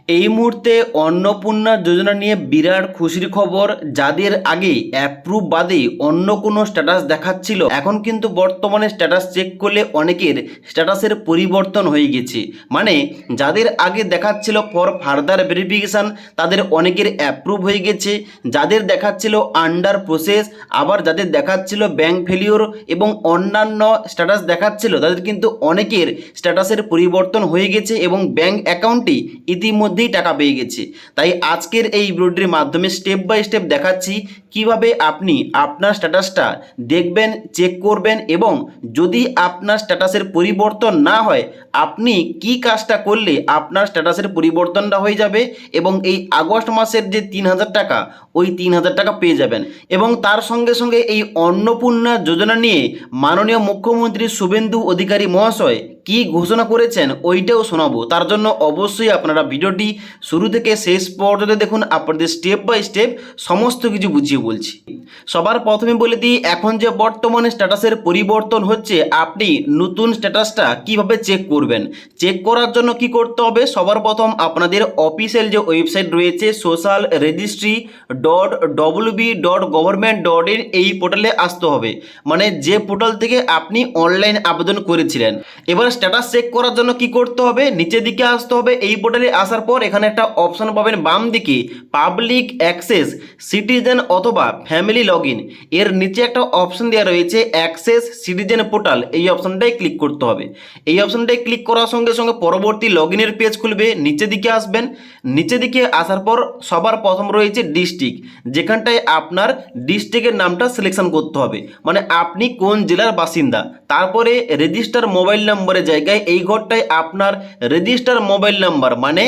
এই মুহূর্তে অন্নপূর্ণা যোজনা নিয়ে বিরাট খুশির খবর। যাদের আগে অ্যাপ্রুভ বাদে অন্য কোনো স্ট্যাটাস দেখাচ্ছিল, এখন কিন্তু বর্তমানে স্ট্যাটাস চেক করলে অনেকের স্ট্যাটাসের পরিবর্তন হয়ে গেছে। মানে যাদের আগে দেখাচ্ছিল ফর ফার্দার ভেরিফিকেশান, তাদের অনেকের অ্যাপ্রুভ হয়ে গেছে। যাদের দেখাচ্ছিল আন্ডার প্রসেস, আবার যাদের দেখাচ্ছিল ব্যাংক ফেলিওর এবং অন্যান্য স্ট্যাটাস দেখাচ্ছিল, তাদের কিন্তু অনেকের স্ট্যাটাসের পরিবর্তন হয়ে গেছে এবং ব্যাংক অ্যাকাউন্টে ইতিমধ্যেই টাকা পেয়ে গেছে। তাই আজকের এই ভিডিওটির মাধ্যমে স্টেপ বাই স্টেপ দেখাচ্ছি কিভাবে আপনি আপনার স্ট্যাটাসটা দেখবেন, চেক করবেন এবং যদি আপনার স্ট্যাটাসের পরিবর্তন না হয় আপনি কি কাজটা করলে আপনার স্ট্যাটাসের পরিবর্তনটা হয়ে যাবে এবং এই আগস্ট মাসের যে 3000 টাকা, ওই 3000 টাকা পেয়ে যাবেন। এবং তার সঙ্গে সঙ্গে এই অন্নপূর্ণা যোজনা নিয়ে মাননীয় মুখ্যমন্ত্রী শুভেন্দু অধিকারী মহাশয় কি ঘোষণা করেছেন ওইটাও শোনাবো। তার জন্য অবশ্যই আপনারা ভিডিওটি শুরু থেকে শেষ পর্যন্ত দেখুন, আপনাদের স্টেপ বাই স্টেপ সমস্ত কিছু বুঝিয়ে বলছি। সবার প্রথমে বলে দিই, এখন যে বর্তমানে স্ট্যাটাসের পরিবর্তন হচ্ছে, আপনি নতুন স্ট্যাটাসটা কিভাবে চেক করবেন। চেক করার জন্য কি করতে হবে, সবার প্রথম আপনাদের অফিসিয়াল যে ওয়েবসাইট রয়েছে social.wb.government.in, এই পোর্টালে আসতে হবে। মানে যে পোর্টাল থেকে আপনি অনলাইন আবেদন করেছিলেন। এবার স্ট্যাটাস চেক করার জন্য কি করতে হবে, নিচের দিকে আসতে হবে। এই পোর্টালে আসার পর এখানে একটা অপশন পাবেন বাম দিকে, পাবলিক অ্যাক্সেস সিটিজেন অথবা ফ্যামিলি লগ ইন। এর নিচে একটা অপশন দেওয়া রয়েছে অ্যাক্সেস সিটিজেন পোর্টাল, এই অপশনটাই ক্লিক করতে হবে। এই অপশনটাই ক্লিক করার সঙ্গে সঙ্গে পরবর্তী লগ ইনের পেজ খুলবে। নিচের দিকে আসবেন, নিচের দিকে আসার পর সবার প্রথম রয়েছে ডিস্ট্রিক্ট, যেখানটায় আপনার ডিস্ট্রিক্টের নামটা সিলেকশন করতে হবে, মানে আপনি কোন জেলার বাসিন্দা। তারপরে রেজিস্টার মোবাইল নম্বরের জায়গায় এই ঘরটায় আপনার রেজিস্টার মোবাইল নাম্বার, মানে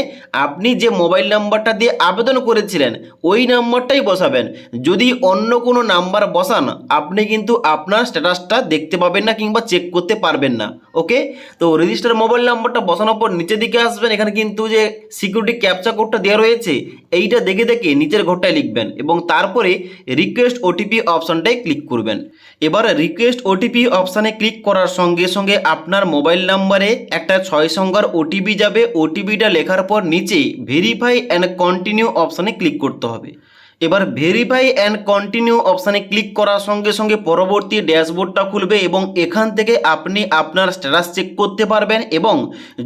আপনি যে মোবাইল নাম্বারটা দিয়ে আবেদন করেছিলেন ওই নাম্বারটাই বসাবেন। যদি অন্য কোনো নাম্বার বসান আপনি কিন্তু আপনার স্ট্যাটাসটা দেখতে পাবেন না কিংবা চেক করতে পারবেন না। ওকে, তো রেজিস্টার মোবাইল নাম্বারটা বসানোর পর নিচের দিকে আসবেন। এখানে কিন্তু যে সিকিউরিটি ক্যাপচা কোডটা দেওয়া রয়েছে এইটা দেখে দেখে নিচের ঘরটায় লিখবেন এবং তারপরে রিকোয়েস্ট ওটিপি অপশানটায় ক্লিক করবেন। এবার রিকোয়েস্ট ওটিপি অপশানে ক্লিক করার সঙ্গে সঙ্গে আপনার মোবাইল নাম্বারে একটা 6 সংখ্যার ওটিপি যাবে। ওটিপিটা লেখার পর নিচে ভেরিফাই অ্যান্ড কন্টিনিউ অপশানে ক্লিক করতে হবে। এবার ভেরিফাই অ্যান্ড কন্টিনিউ অপশানে ক্লিক করার সঙ্গে সঙ্গে পরবর্তী ড্যাশবোর্ডটা খুলবে এবং এখান থেকে আপনি আপনার স্ট্যাটাস চেক করতে পারবেন। এবং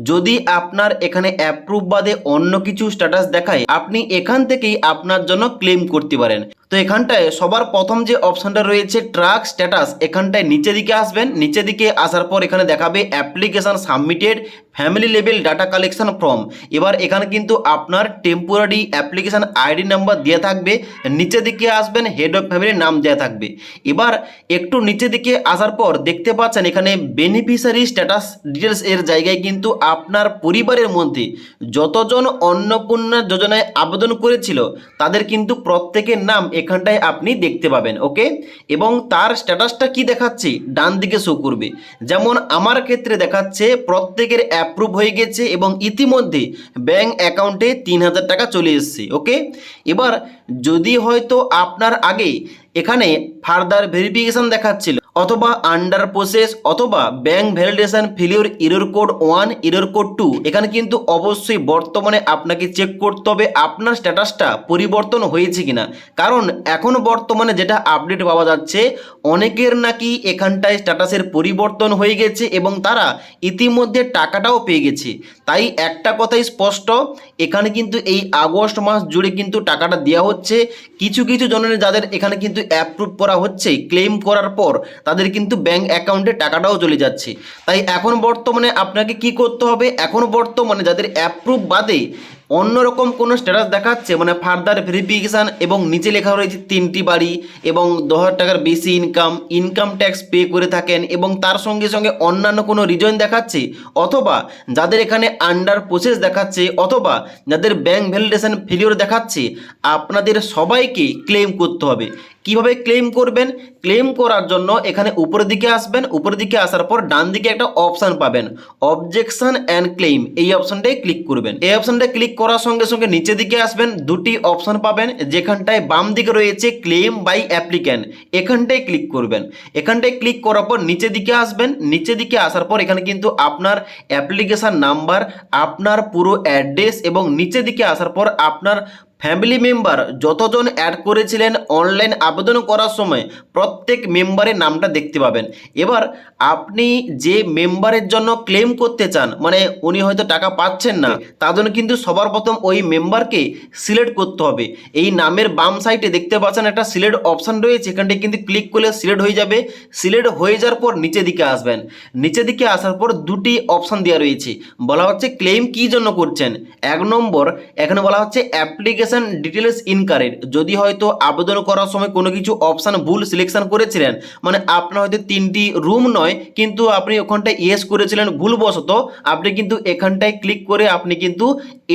যদি আপনার এখানে অ্যাপ্রুভ বাদে অন্য কিছু স্ট্যাটাস দেখায়, আপনি এখান থেকেই আপনার জন্য ক্লেম করতে পারেন। তো এখানটায় সবার প্রথম যে অপশানটা রয়েছে ট্র্যাক স্ট্যাটাস, এখানটায় নিচে দিকে আসবেন। নিচে দিকে আসার পর এখানে দেখাবে application submitted family level data collection form. এবার এখানে কিন্তু আপনার টেম্পোরারি অ্যাপ্লিকেশান আইডি নাম্বার দেওয়া থাকবে। নিচে দিকে আসবেন, হেড অফ ফ্যামিলির নাম দেওয়া থাকবে। এবার একটু নিচে দিকে আসার পর দেখতে পাচ্ছেন এখানে বেনিফিশিয়ারি স্ট্যাটাস ডিটেলস এর জায়গায় কিন্তু আপনার পরিবারের মধ্যে যতজন অন্নপূর্ণা যোজনায় আবেদন করেছিল তাদের কিন্তু প্রত্যেকের নাম এখানটায় আপনি দেখতে পাবেন। ওকে, এবং তার স্ট্যাটাসটা কি দেখাচ্ছে ডান দিকে শো করবে। যেমন আমার ক্ষেত্রে দেখাচ্ছে প্রত্যেকের অ্যাপ্রুভ হয়ে গেছে এবং ইতিমধ্যে ব্যাংক অ্যাকাউন্টে 3000 টাকা চলে এসেছে। ওকে, এবার যদি হয়তো আপনার আগে এখানে ফার্দার ভেরিফিকেশন দেখাচ্ছিল অথবা আন্ডার প্রসেস অথবা bank validation failure error code 1 error code 2, এখানে কিন্তু অবশ্যই বর্তমানে আপনাকে চেক করতে হবে আপনার স্ট্যাটাসটা পরিবর্তন হয়েছে কিনা। কারণ এখন বর্তমানে যেটা আপডেট পাওয়া যাচ্ছে অনেকের নাকি এখানটায় স্ট্যাটাসের পরিবর্তন হয়ে গেছে এবং তারা ইতিমধ্যে টাকাটাও পেয়ে গেছে। তাই একটা কথাই স্পষ্ট, এখানে কিন্তু এই আগস্ট মাস জুড়ে কিন্তু টাকাটা দেওয়া হচ্ছে। কিছু কিছু জনের যাদের এখানে কিন্তু অ্যাপ্রুভ করা হচ্ছে, ক্লেম করার পর তাদের কিন্তু ব্যাংক অ্যাকাউন্টে টাকাটাও চলে যাচ্ছে। তাই এখন বর্তমানে আপনাকে কি করতে হবে, এখন বর্তমানে যাদের অ্যাপ্রুভ বাদে অন্যরকম কোনো স্ট্যাটাস দেখাচ্ছে, মানে ফার্দার ভেরিফিকেশান এবং নিচে লেখা রয়েছে 3টি বাড়ি এবং 10,000 টাকার বেশি ইনকাম ট্যাক্স পে করে থাকেন এবং তার সঙ্গে সঙ্গে অন্যান্য কোনো রিজন দেখাচ্ছে, অথবা যাদের এখানে আন্ডার প্রসেস দেখাচ্ছে অথবা যাদের ব্যাংক ভ্যালিডেশন ফেলিওর দেখাচ্ছে, আপনাদের সবাইকে ক্লেম করতে হবে। কিভাবে ক্লেম করবেন, ক্লেম করার জন্য এখানে উপরের দিকে আসবেন। উপরের দিকে আসার পর ডান দিকে একটা অপশান পাবেন অবজেকশন অ্যান্ড ক্লেম, এই অপশানটাই ক্লিক করবেন। এই অপশানটা ক্লিক করার সঙ্গে সঙ্গে নিচে দিকে আসবেন, দুটি অপশন পাবেন, যেখানটায় বাম দিকে রয়েছে ক্লেম বাই অ্যাপ্লিক্যান্ট, এখানটায় ক্লিক করবেন। এখানটায় ক্লিক করার পর নিচে দিকে আসবেন, নিচে দিকে আসার পর এখানে কিন্তু আপনার অ্যাপ্লিকেশান নাম্বার, আপনার পুরো অ্যাড্রেস এবং নিচে দিকে আসার পর আপনার ফ্যামিলি মেম্বার যতজন অ্যাড করেছিলেন অনলাইন আবেদন করার সময় প্রত্যেক মেম্বারের নামটা দেখতে পাবেন। এবার আপনি যে মেম্বারের জন্য ক্লেম করতে চান, মানে উনি হয়তো টাকা পাচ্ছেন না, তার জন্য কিন্তু সবার প্রথম ওই মেম্বারকে সিলেক্ট করতে হবে। এই নামের বাম সাইডে দেখতে পাচ্ছেন একটা সিলেক্ট অপশান রয়েছে, এখানটায় কিন্তু ক্লিক করলে সিলেক্ট হয়ে যাবে। সিলেক্ট হয়ে যাওয়ার পর নিচে দিকে আসবেন, নিচে দিকে আসার পর দুটি অপশান দেওয়া রয়েছে, বলা হচ্ছে ক্লেম কী জন্য করছেন। 1 নম্বর এখানে বলা হচ্ছে অ্যাপ্লিকেশন ডিটেলস ইনকারেক্ট, যদি হয়তো আবেদন করার সময় কোনো কিছু অপশান ভুল সিলেকশন করেছিলেন, মানে আপনার হয়তো 3টি রুম নয় কিন্তু আপনি ওখানটায় ইয়েস করেছিলেন ভুলবশত, আপনি কিন্তু এখানটায় ক্লিক করে আপনি কিন্তু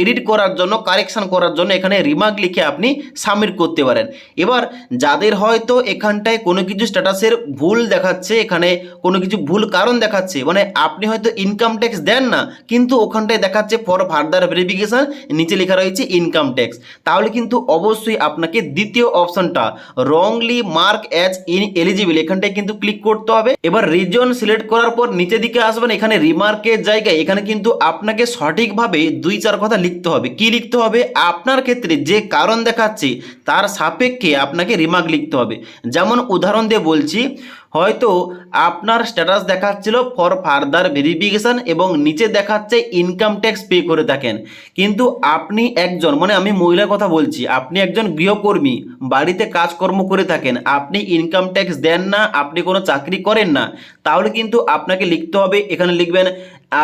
এডিট করার জন্য, কারেকশান করার জন্য এখানে রিমার্ক লিখে আপনি সাবমিট করতে পারেন। এবার যাদের হয়তো এখানটায় কোনো কিছু স্ট্যাটাসের ভুল দেখাচ্ছে, এখানে কোনো কিছু ভুল কারণ দেখাচ্ছে, মানে আপনি হয়তো ইনকাম ট্যাক্স দেন না কিন্তু ওখানটায় দেখাচ্ছে ফর ফার্দার ভেরিফিকেশন, নিচে লেখা রয়েছে ইনকাম ট্যাক্স, তাহলে কিন্তু অবশ্যই আপনাকে দ্বিতীয় অপশনটা রংলি মার্ক অ্যাজ ইনএলিজিবল এখানটায় কিন্তু ক্লিক করতে হবে। এবার রিজন সিলেক্ট করার পর নিচে দিকে আসবেন, এখানে রিমার্কের জায়গায় এখানে কিন্তু আপনাকে সঠিকভাবে 2-4 কথা লিখতে হবে। কি লিখতে হবে? আপনার ক্ষেত্রে যে কারণ দেখাচ্ছে তার সাপেক্ষে আপনাকে রিমার্ক লিখতে হবে। যেমন উদাহরণ দিয়ে বলছি, হয়তো আপনার স্ট্যাটাস দেখাচ্ছিল ফর ফার্দার ভেরিফিকেশান এবং নিচে দেখাচ্ছে ইনকাম ট্যাক্স পে করে থাকেন, কিন্তু আপনি একজন, মানে আমি মহিলার কথা বলছি, আপনি একজন গৃহকর্মী, বাড়িতে কাজকর্ম করে থাকেন, আপনি ইনকাম ট্যাক্স দেন না, আপনি কোনো চাকরি করেন না, তাহলে কিন্তু আপনাকে লিখতে হবে, এখানে লিখবেন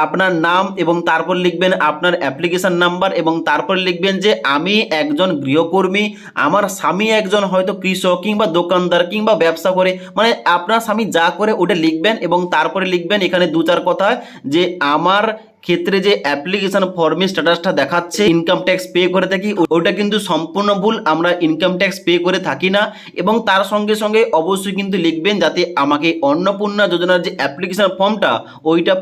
আপনার নাম এবং তারপর লিখবেন আপনার অ্যাপ্লিকেশান নাম্বার এবং তারপর লিখবেন যে আমি একজন গৃহকর্মী, আমার স্বামী একজন হয়তো কৃষক কিংবা দোকানদার কিংবা ব্যবসা করে, মানে আপনার স্বামী যা করে ওটা লিখবেন এবং তারপরে লিখবেন এখানে 2-4 কথা যে আমার ক্ষেত্রে যে অ্যাপ্লিকেশন ফর্মে স্ট্যাটাসটা দেখাচ্ছে ইনকাম ট্যাক্স পে করে থাকি, ওটা কিন্তু সম্পূর্ণ ভুল, আমরা ইনকাম ট্যাক্স পে করে থাকি না। এবং তার সঙ্গে সঙ্গে অবশ্যই কিন্তু লিখবেন যাতে আমাকে অন্নপূর্ণা যোজনার যে অ্যাপ্লিকেশন ফর্মটা ওইটা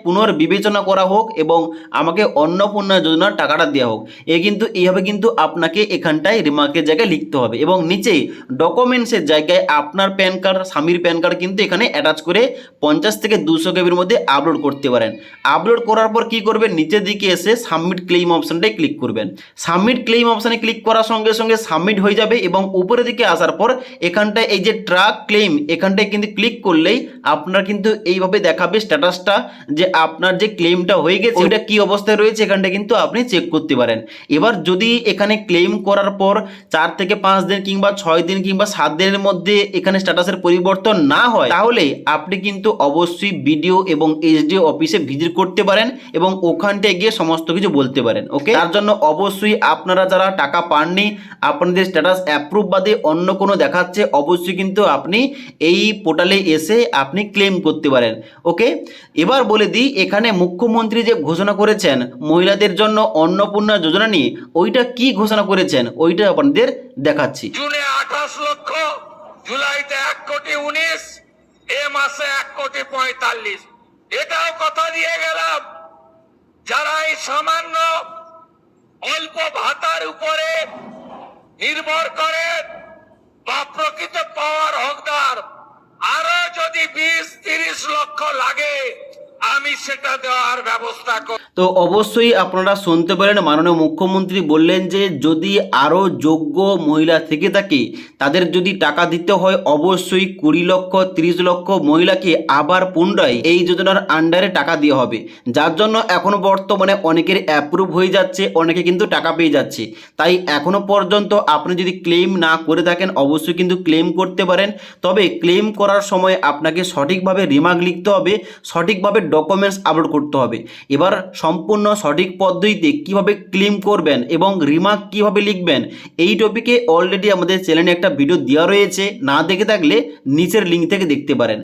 পুনর্বিবেচনা করা হোক এবং আমাকে অন্নপূর্ণা যোজনার টাকাটা দেওয়া হোক। কিন্তু এইভাবে কিন্তু আপনাকে এখানটায় রিমার্কের জায়গায় লিখতে হবে এবং নিচে ডকুমেন্টসের জায়গায় আপনার প্যান কার্ড, স্বামীর প্যান কার্ড কিন্তু এখানে অ্যাটাচ করে 50 থেকে 200 কেবির মধ্যে আপলোড করতে পারেন। আপলোড করার পর কি করবেন, নিচের দিকে এসে সাবমিট ক্লেম অপশনটায় ক্লিক করবেন। সাবমিট ক্লেম অপশনে ক্লিক করার সঙ্গে সঙ্গে সাবমিট হয়ে যাবে এবং উপরের দিকে আসার পর এখানটায় এই যে ট্র্যাক ক্লেম এখানটায় কিন্তু ক্লিক করলেই আপনার কিন্তু এইভাবে দেখাবে স্ট্যাটাসটা যে আপনার যে ক্লেমটা হয়ে গেছে ওইটা কি অবস্থায় রয়েছে, এখানটা কিন্তু আপনি চেক করতে পারেন। এবার যদি এখানে ক্লেম করার পর 4 থেকে 5 দিন কিংবা 6 দিন কিংবা 7 দিনের মধ্যে এখানে স্ট্যাটাসের পরিবর্তন না হয়, তাহলে আপনি কিন্তু অবশ্যই বিডিও এবং এসডিও অফিসে ভিজিট করতে পারেন এবং ওখানটায় গিয়ে সমস্ত কিছু বলতে পারেন। ওকে, তার জন্য অবশ্যই আপনারা যারা টাকা পাননি, আপনাদের স্ট্যাটাস অ্যাপ্রুভ বাদে অন্য কোনো দেখাচ্ছে, অবশ্যই কিন্তু আপনি এই পোর্টালে এসে আপনি ক্লেম করতে পারেন। ওকে, এবার বলে দিই এখানে মুখ্যমন্ত্রী যে ঘোষণা করেছেন মহিলাদের জন্য অন্নপূর্ণা যোজনা নিয়ে, ওইটা কি ঘোষণা করেছেন ওইটা আপনাদের দেখাচ্ছি। জুনে 28 লক্ষ, জুলাইতে 1,19,00,000, এ মাসে 1,45,00,000। এটাও কথা দিয়ে গেলাম, যারা এই সামান্য অল্প ভাতার উপরে নির্ভর করেন বা প্রকৃত পাওয়ার হকদার, আরো যদি 20-30 লক্ষ লাগে আমি সেটা দেওয়ার ব্যবস্থা করব। তো অবশ্যই আপনারা শুনতে পারেন মাননীয় মুখ্যমন্ত্রী বললেন যে যদি আরও যোগ্য মহিলা থেকে থাকে তাদের যদি টাকা দিতে হয় অবশ্যই 20 লক্ষ 30 লক্ষ মহিলাকে আবার পুনরায় এই যোজনার আন্ডারে টাকা দেওয়া হবে, যার জন্য এখনো বর্তমানে অনেকের অ্যাপ্রুভ হয়ে যাচ্ছে, অনেকে কিন্তু টাকা পেয়ে যাচ্ছে। তাই এখনো পর্যন্ত আপনি যদি ক্লেম না করে থাকেন অবশ্যই কিন্তু ক্লেম করতে পারেন, তবে ক্লেম করার সময় আপনাকে সঠিকভাবে রিমার্ক লিখতে হবে, সঠিকভাবে ডকুমেন্টস আপলোড করতে হবে। এবার সম্পূর্ণ সঠিক পদ্ধতিতে কিভাবে ক্লেম করবেন এবং রিমার্ক কিভাবে লিখবেন এই টপিকে অলরেডি আমাদের চ্যানেলে একটা ভিডিও দেওয়া রয়েছে, না দেখে থাকলে নিচের লিঙ্ক থেকে দেখতে পারেন।